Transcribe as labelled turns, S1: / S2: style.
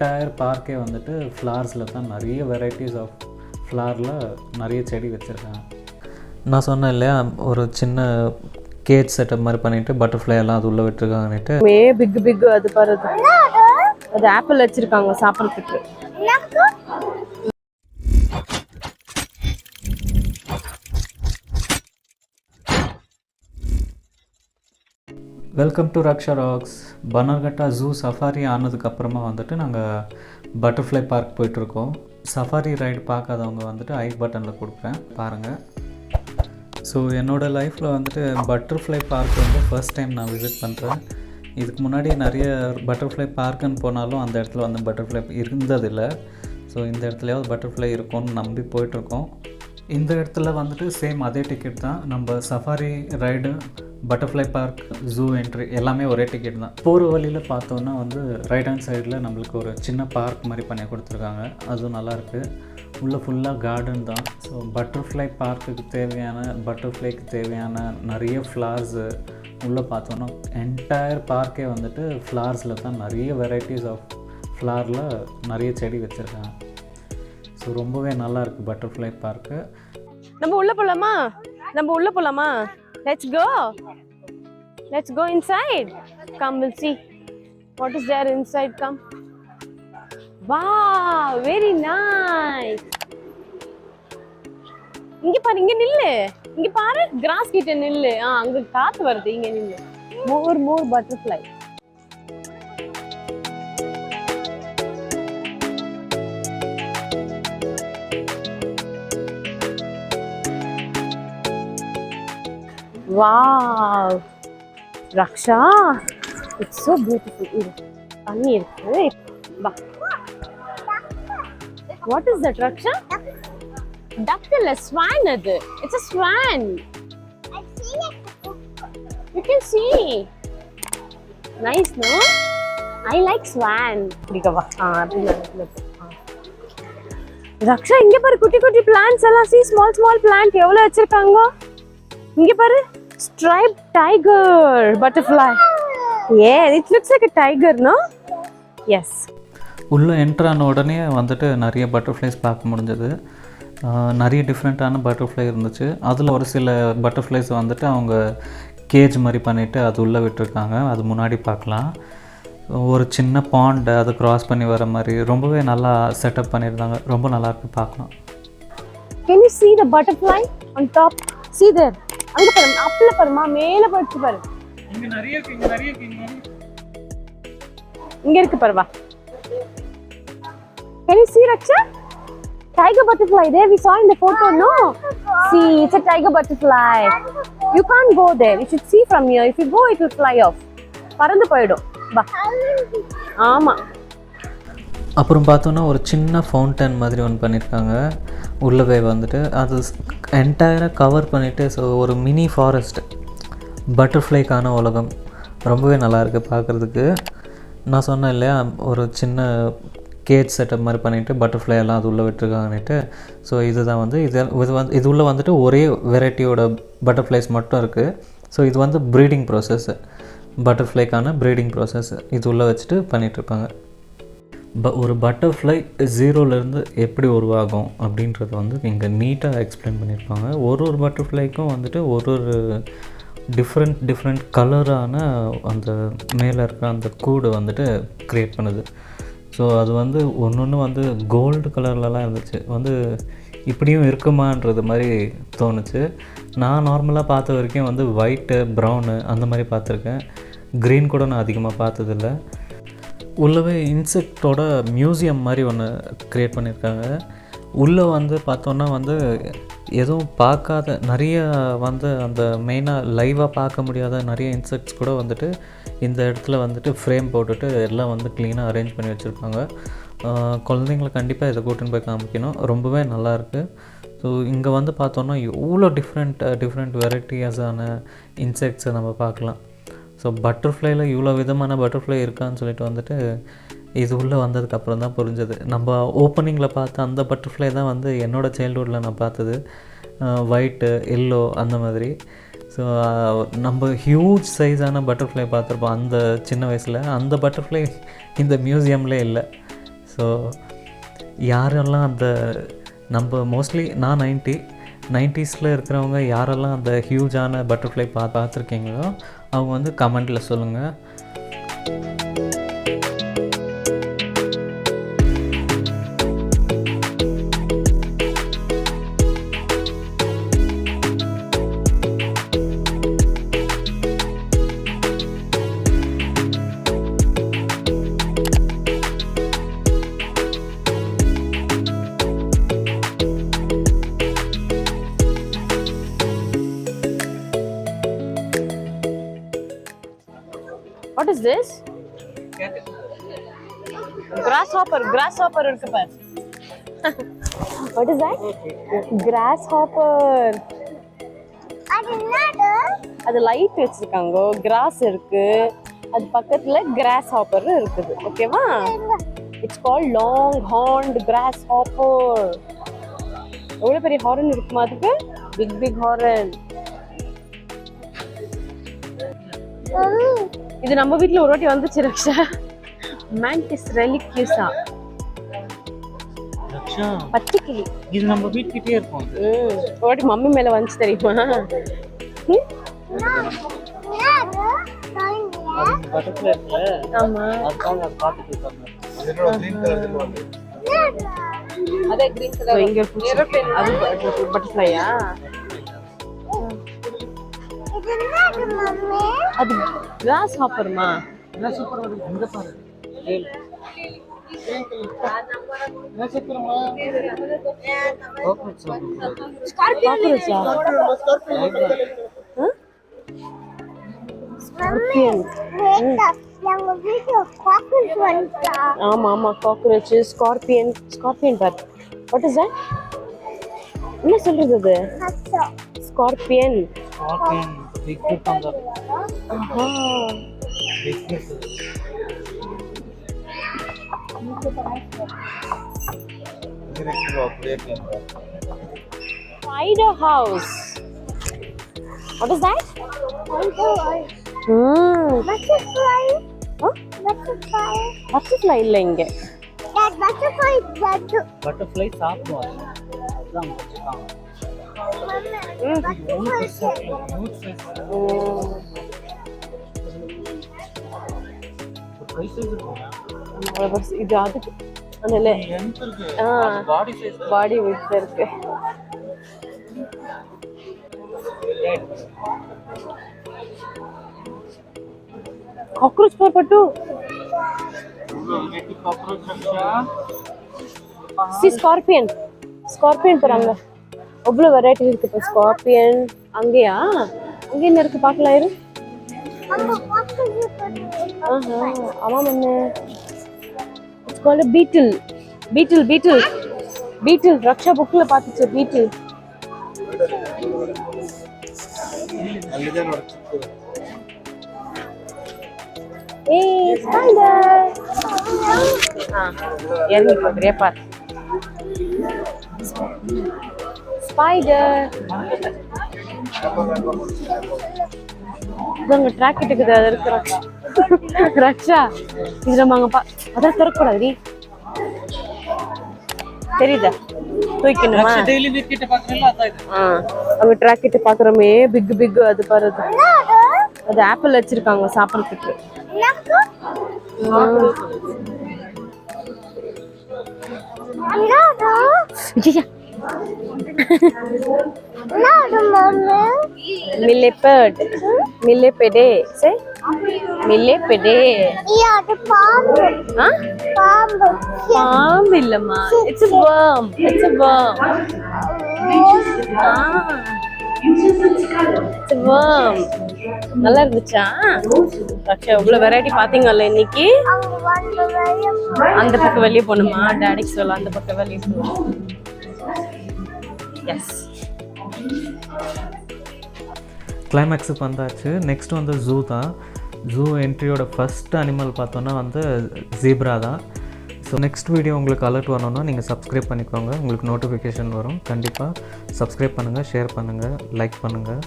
S1: Entire பார்க்கே வந்துட்டு ஃப்ளார்ஸில் தான் நிறைய வெரைட்டிஸ் ஆஃப் ஃப்ளாரில் நிறைய செடி வச்சுருக்காங்க. நான் சொன்னேன் இல்லையா, ஒரு சின்ன கேஜ் செட்டப் மாதிரி பண்ணிவிட்டு பட்டர்ஃப்ளை எல்லாம் அது உள்ளே விட்டுருக்காங்கன்னுட்டு.
S2: பிக் அது பாரு, அது ஆப்பிள் வச்சுருக்காங்க சாப்பிட்றதுக்கு.
S1: Welcome to Raksha Rocks. Bannerghatta zoo safari ஆனதுக்கப்புறமா வந்துட்டு நாங்கள் பட்டர்ஃப்ளை பார்க் போயிட்டுருக்கோம். சஃபாரி ரைடு பார்க்காதவங்க வந்துட்டு ஐ பட்டனில் கொடுக்குறேன் பாருங்கள். ஸோ என்னோடய லைஃப்பில் வந்துட்டு பட்டர்ஃப்ளை பார்க் வந்து ஃபர்ஸ்ட் டைம் நான் விசிட் பண்ணுறேன். இதுக்கு முன்னாடி நிறைய பட்டர்ஃப்ளை பார்க்குன்னு போனாலும் அந்த இடத்துல வந்து பட்டர்ஃப்ளை இருந்ததில்லை. ஸோ இந்த இடத்துலையாவது பட்டர்ஃப்ளை இருக்கும்னு நம்பி போயிட்டுருக்கோம். இந்த இடத்துல வந்துட்டு சேம் அதே டிக்கெட் தான். நம்ம safari ride, butterfly park, zoo entry எல்லாமே ஒரே டிக்கெட் தான். போகிற வழியில் பார்த்தோன்னா வந்து ரைட் ஹேண்ட் சைடில் நம்மளுக்கு ஒரு சின்ன பார்க் மாதிரி பண்ணி கொடுத்துருக்காங்க. அதுவும் நல்லாயிருக்கு. உள்ளே ஃபுல்லாக கார்டன் தான். ஸோ பட்டர்ஃப்ளை பார்க்குக்கு தேவையான, பட்டர்ஃப்ளைக்கு தேவையான நிறைய ஃப்ளார்ஸு உள்ளே பார்த்தோன்னா என்டையர் பார்க்கே வந்துட்டு ஃப்ளார்ஸில் தான் நிறைய வெரைட்டிஸ் ஆஃப் ஃப்ளாரில் நிறைய செடி வச்சுருக்காங்க. ஸோ ரொம்பவே நல்லாயிருக்கு பட்டர்ஃப்ளை பார்க்கு.
S2: நம்ம உள்ளே போகலாமா? Let's go inside. Come, we'll see what is there inside. Come. Wow, very nice. இங்க பாரு, இங்க நில்லு. இங்க பாரு, கிராஸ் கிட்ட நில்லு. அங்க காத்து வருது, இங்க நில்லு. More butterfly. Wow, Raksha, it's so beautiful. Funny irukku. Ba. What is that, Raksha? Duck illa, swan adu. It's a swan. I've seen it. You can see. Nice, no? I like swan. Dikka va. Raksha, inge paru kutti plants alla, see small plant evlo vechirukanga. Inge paru, striped tiger butterfly. Yeah, it looks like a tiger, no? Yes.
S1: உள்ளே என்ட்ரான உடனே வந்துட்டு நிறைய butterflies பார்க்க முடிஞ்சது. நிறைய டிஃப்ரெண்ட்டான butterfly இருந்துச்சு. அதில் ஒரு சில பட்டர்ஃப்ளைஸ் வந்துட்டு அவங்க கேஜ் மாதிரி பண்ணிவிட்டு அது உள்ளே விட்டுருக்காங்க. அது முன்னாடி பார்க்கலாம். ஒரு சின்ன பாண்ட் அதை க்ராஸ் பண்ணி வர மாதிரி ரொம்பவே நல்லா செட்டப் பண்ணியிருந்தாங்க. ரொம்ப நல்லாயிருக்கு பார்க்கலாம்.
S2: Can you see the butterfly on top? See there. அங்க பாரு, அப்பல பாருமா, மேல போயிடுச்சு பாரு. இங்க நிறைய இருக்கு. இங்க இருக்கு பாரு, வா. Can you see, Raksha? Tiger butterfly there, we saw in the photo, no? See, it's a tiger butterfly. You can't go there. You should see from here. If you go, it will fly off. பறந்து போய்டும். வா. ஆமா.
S1: அப்புறம் பார்த்தோன்னா ஒரு சின்ன fountain மாதிரி ஒன்று பண்ணியிருக்காங்க. உள்ளவே வந்துட்டு அது என்டையராக கவர் பண்ணிவிட்டு, ஸோ ஒரு மினி ஃபாரஸ்ட், பட்டர்ஃப்ளைக்கான உலகம். ரொம்பவே நல்லாயிருக்கு பார்க்குறதுக்கு. நான் சொன்னேன் இல்லையா, ஒரு சின்ன கேஜ் செட்டப் மாதிரி பண்ணிவிட்டு பட்டர்ஃப்ளை எல்லாம் அது உள்ளே விட்டுருக்காங்கன்னுட்டு. ஸோ இதுதான் வந்து இது உள்ளே வந்துட்டு ஒரே வெரைட்டியோட பட்டர்ஃப்ளைஸ் மட்டும் இருக்குது. ஸோ இது வந்து ப்ரீடிங் ப்ராசஸ், பட்டர்ஃப்ளைக்கான ப்ரீடிங் ப்ராசஸ் இது உள்ளே வச்சுட்டு பண்ணிகிட்ருப்பாங்க. ஒரு பட்டர்ஃப்ளை ஜீரோலேருந்து எப்படி உருவாகும் அப்படின்றத வந்து இங்கே நீட்டாக எக்ஸ்பிளைன் பண்ணியிருப்பாங்க. ஒரு பட்டர்ஃப்ளைக்கும் வந்துட்டு ஒரு டிஃப்ரெண்ட் கலரான அந்த மேலே இருக்கிற அந்த கூடு வந்துட்டு க்ரியேட் பண்ணுது. ஸோ அது வந்து ஒன்று வந்து கோல்டு கலர்லலாம் இருந்துச்சு. வந்து இப்படியும் இருக்குமான்றது மாதிரி தோணுச்சு. நான் நார்மலாக பார்த்த வரைக்கும் வந்து ஒயிட்டு, ப்ரௌனு அந்த மாதிரி பார்த்துருக்கேன். க்ரீன் கூட நான் அதிகமாக பார்த்ததில்ல. உள்ளவே இன்செக்டோட மியூசியம் மாதிரி ஒன்று க்ரியேட் பண்ணியிருக்காங்க. உள்ளே வந்து பார்த்தோன்னா வந்து எதுவும் பார்க்காத நிறைய வந்து அந்த மெயினாக லைவாக பார்க்க முடியாத நிறைய இன்செக்ட்ஸ் கூட வந்துட்டு இந்த இடத்துல வந்துட்டு ஃப்ரேம் போட்டுட்டு எல்லாம் வந்து க்ளீனாக அரேஞ்ச் பண்ணி வச்சுருக்காங்க. குழந்தைங்களை கண்டிப்பாக இதை கூட்டின்னு போய் காமிக்கணும். ரொம்பவே நல்லாயிருக்கு. ஸோ இங்கே வந்து பார்த்தோன்னா எவ்வளோ டிஃப்ரெண்ட் வெரைட்டிஸான இன்செக்ட்ஸை நம்ம பார்க்கலாம். ஸோ பட்டர்ஃப்ளைல இவ்வளோ விதமான பட்டர்ஃப்ளை இருக்கான்னு சொல்லிட்டு வந்துட்டு இது உள்ளே வந்ததுக்கப்புறம் தான் புரிஞ்சது. நம்ம ஓப்பனிங்கில் பார்த்த அந்த பட்டர்ஃப்ளை தான் வந்து என்னோடய சைல்ட்ஹுட்டில் நான் பார்த்தது. ஒயிட்டு, எல்லோ அந்த மாதிரி. ஸோ நம்ம ஹியூஜ் சைஸான பட்டர்ஃப்ளை பார்த்துருப்போம் அந்த சின்ன வயசில். அந்த பட்டர்ஃப்ளை இந்த மியூசியம்லே இல்லை. ஸோ யாரெல்லாம் அந்த நம்ம மோஸ்ட்லி நான் 90s இருக்கிறவங்க யாரெல்லாம் அந்த ஹியூஜான பட்டர்ஃப்ளை பார்த்துருக்கீங்களோ அவங்க வந்து கமெண்டில் சொல்லுங்கள்.
S2: What is this? Grasshopper இருக்கு பாரு. What is that? Grasshopper. அது லைட் வச்சிருக்காங்க. கிராஸ் இருக்கு. அது பக்கத்துல grasshopper இருக்குது. ஓகேவா? It's called long horned grasshopper. எவ்வளவு பெரிய ஹார்ன் இருக்குமா அதுக்கு? big horn. இது நம்ம வீட்ல ஒரு வாட்டி வந்துச்சு ரக்ஷா. Mantis reliciosa.
S1: ரக்ஷா
S2: பச்சைக்கிளி.
S1: இது நம்ம வீட்டுக்கிட்டே இருக்கும்.
S2: ஒரு வாட்டி மம்மி மேல வந்துச்சு தெரியுமா?
S1: பட்டர்ஃப்ளை இருக்குல,
S2: ஆமா
S1: அதுதான் பார்த்துட்டு இருக்காங்க.
S2: அதே green color இங்க ஏரோப்ளேன். அது பட்டர்ஃப்ளையா? அது கிராஸ் ஹாப்பர்மா?
S1: என்ன சூப்பரா இருக்கு. இங்க பாரு.
S2: ஆமா காக்ரோச், ஸ்கார்பியன் பார். What is that? என்ன சொல்றது அது? ஸ்கார்பியன்.
S1: பிக் பந்தா.
S2: ஆஹா. Spider house. What is that?
S3: Butterfly.
S2: Huh? Butterfly இல்ல இங்க.
S3: That butterfly is
S1: பட்டர்ஃப்ளை சாப்பிடுவாங்க. அதான் வச்சிருக்காங்க.
S2: இது அதுக்கு பாடி வித் இருக்கு. காக்ரோச் பட்டு ஸ்கார்பியன் போறாங்க. அவ்வளோ வெரைட்டி இருக்கு. இப்போ ஸ்கார்பியன் அங்கேயா? அங்கே என்ன இருக்கு பார்க்கலாம் இரு. ஆமா மண்ணு. இட்ஸ் கால்ட் பீட்டில். ரக்ஷா புக்ல பார்த்துச்சு பீட்டில். ஏய் ஸ்பைடர். இறங்கி பார்க்குறியா பார். ஸ்பைடர். அங்க ட்ராக் இருக்குது. அது இருக்கு ரக்ஷா. இது நம்ம அங்க அதான் திறக்கூடாது. தெரியுதா? தூக்கணுமா?
S1: டெய்லி வீக்கிட்ட பாக்குறீங்களா? அதான் இது.
S2: அங்க ட்ராக் கிட்ட பாக்குறோமே பிக் அது பாரு. அது ஆப்பிள் வச்சிருக்காங்க சாப்பிடுறதுக்கு. Millipede. Say millipede.
S3: Yeah, the
S2: Palm illama. It's a worm. It's a worm. நல்லா இருந்துச்சா? ரக்ஷா இவ்வளவு வெரைட்டி பாத்தீங்கல்ல இன்னைக்கு. அந்த பக்கம் வெளியே போகணுமா? டாடிக்கு சொல்ல அந்த பக்கம் வெளியே போகணும். எஸ்.
S1: கிளைமேக்ஸுக்கு வந்தாச்சு. நெக்ஸ்ட் வந்து ஜூ தான். ஜூ என்ட்ரியோட ஃபஸ்ட் அனிமல் பார்த்தோன்னா வந்து ஜீப்ரா தான். ஸோ நெக்ஸ்ட் வீடியோ உங்களுக்கு அலர்ட் வரணும்னா நீங்கள் சப்ஸ்கிரைப் பண்ணிக்கோங்க. உங்களுக்கு நோட்டிஃபிகேஷன் வரும். கண்டிப்பாக சப்ஸ்கிரைப் பண்ணுங்கள், ஷேர் பண்ணுங்கள், லைக் பண்ணுங்கள்.